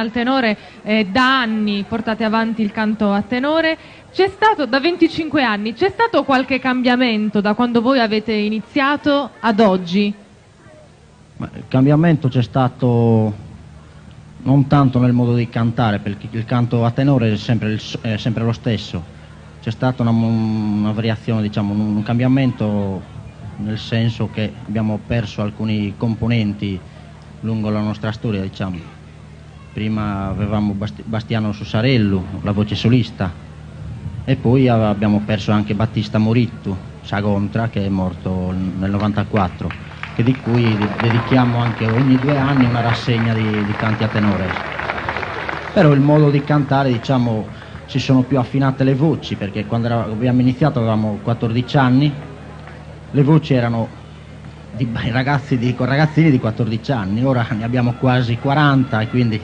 al tenore, da anni portate avanti il canto a tenore. C'è stato, da 25 anni, c'è stato qualche cambiamento da quando voi avete iniziato ad oggi? Il cambiamento c'è stato non tanto nel modo di cantare, perché il canto a tenore è sempre lo stesso. C'è stata una variazione, diciamo, un cambiamento, nel senso che abbiamo perso alcuni componenti lungo la nostra storia, diciamo. Prima avevamo Bastiano Sussarello, la voce solista, e poi abbiamo perso anche Battista Morittu, Sagontra, che è morto nel 94, e di cui dedichiamo anche ogni 2 anni una rassegna di canti a tenore. Però il modo di cantare, diciamo, si sono più affinate le voci, perché quando abbiamo iniziato avevamo 14 anni, le voci erano ragazzini di 14 anni, ora ne abbiamo quasi 40 e quindi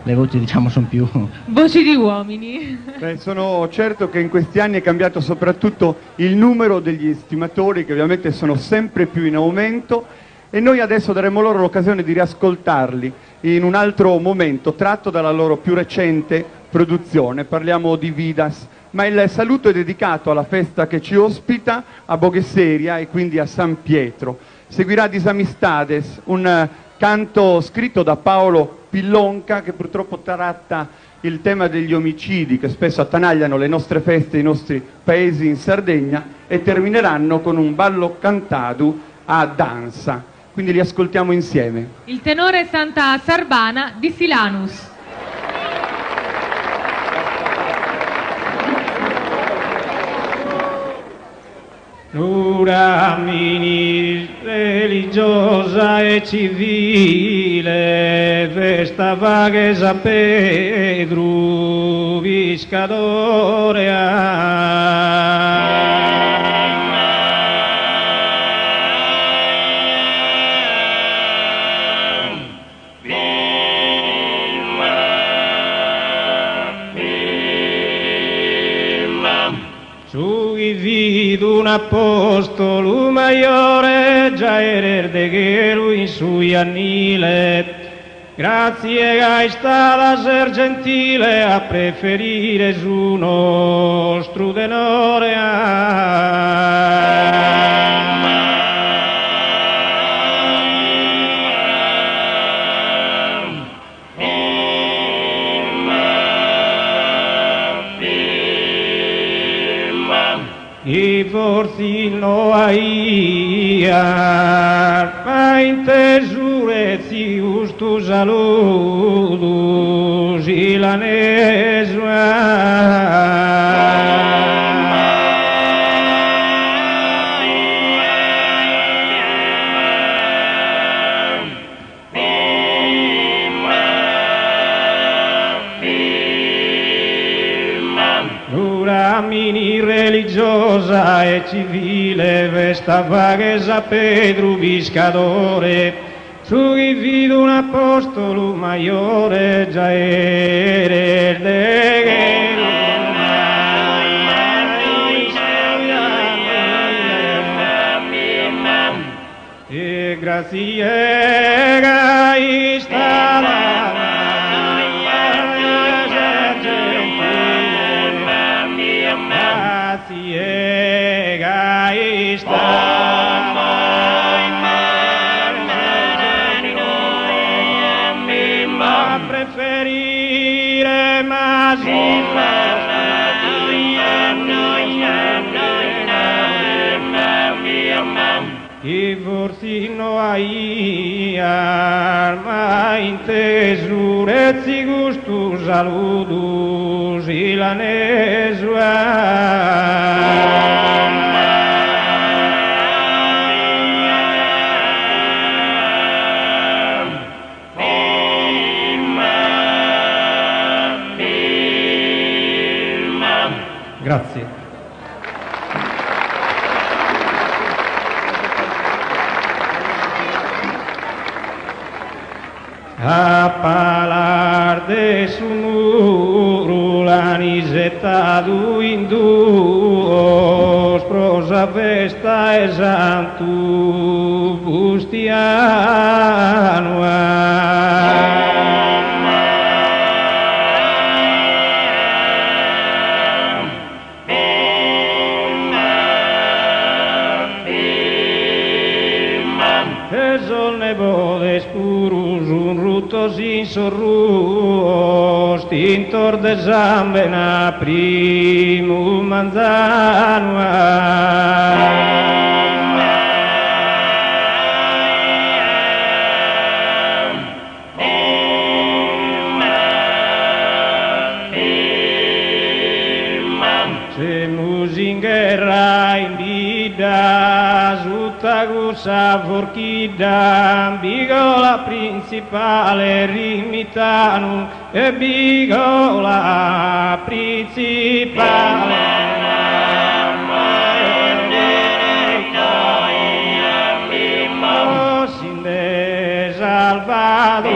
le voci, diciamo, sono più... Voci di uomini. Beh, sono certo che in questi anni è cambiato soprattutto il numero degli estimatori, che ovviamente sono sempre più in aumento, e noi adesso daremo loro l'occasione di riascoltarli in un altro momento tratto dalla loro più recente produzione. Parliamo di Vidas, ma il saluto è dedicato alla festa che ci ospita a Boghesseria e quindi a San Pietro. Seguirà Disamistades, un canto scritto da Paolo Pillonca, che purtroppo tratta il tema degli omicidi che spesso attanagliano le nostre feste, i nostri paesi in Sardegna, e termineranno con un ballo cantadu a danza. Quindi li ascoltiamo insieme. Il tenore Santa Sarbana di Silanus. L'uramini religiosa e civile, festa vaghesa a Pedro Viscadore un apostolo maggiore, già era erdeghero in sui annile, grazie a stata ser gentile a preferire su nostro denore. I fortino aia, ma in tesurezi ustu saludus Uramini religiosa e civile, vesta vaghesa Pedro Viscadore, su chi vedo un apostolo maggiore, già era erdeghero. E grazie a stata a preferire che fortino aia, ma in tesurezzi gustu saludus Grazie. A palar de su muro l'anisetadu in duos, prosa festa e santu bustiano. sorruos tintor de zambena primum manzanua. In guerra in vida, Sutagusa forchida, Bigola principale Rimitanum e Bigola principale. Sinde Salvador.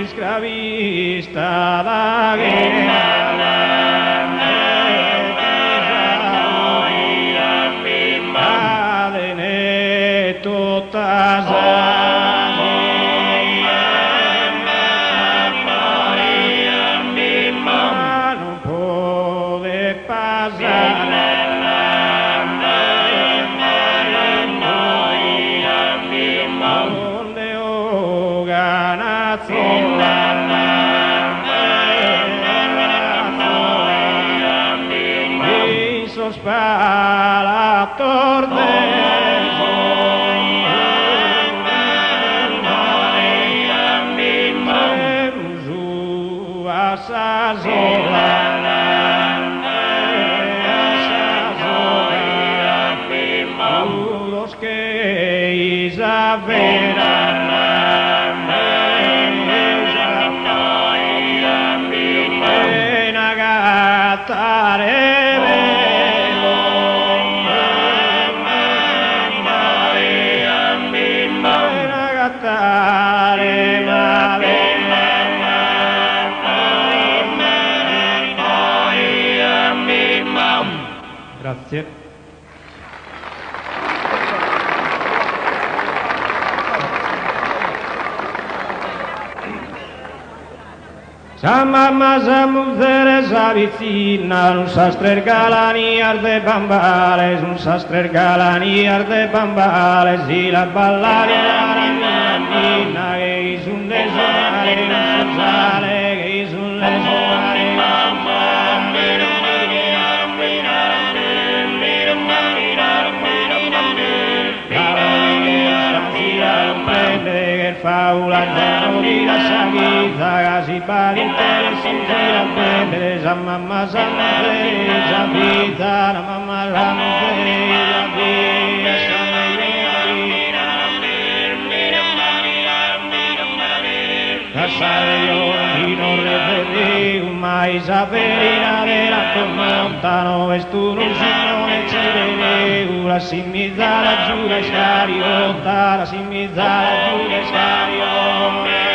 Escravista da guerra, adene totas non può passare. Spalator los que Isabela Grazie. Sa mamma sa muzzere sa vicina, un sastre galani arde bambale, un sastre galani arde bambale, si la ballare la ramina, che sun le sale, un sale, che sun le sale, mamma. Faula giano di la sanghita, si parente, si gira bene, sa mamma sa muzzere, vita, la mamma sa muzzere, vita, Passare io di non le mai saperina della tormentano e tu non si non ci vede la simizza la giura scariota la simizza la giura scariota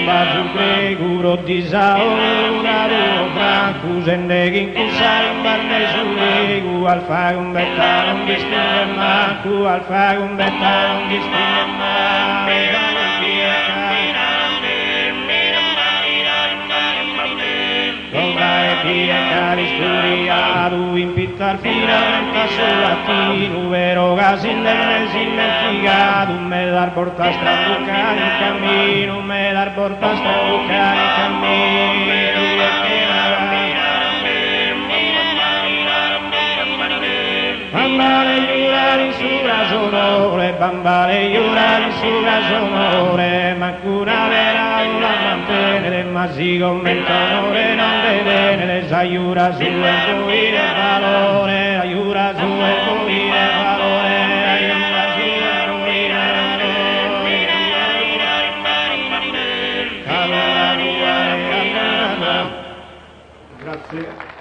Bazu greguro di saura do branco zende che incusare in barne sulegu al fare un bettano un distingue manco al fare un bettano un distingue manco via calisturiado in pittar finamente sull'attino vero gasin del mese investigato me dar porta strabucare il cammino me dar porta strabucare il cammino bambale giurare su rasonore bambale giurare su rasonore ma cura vera la mantenere ma si commentano non vedere aiura su e poi il valore aiura su e poi il valore aiura su e poi il valore grazie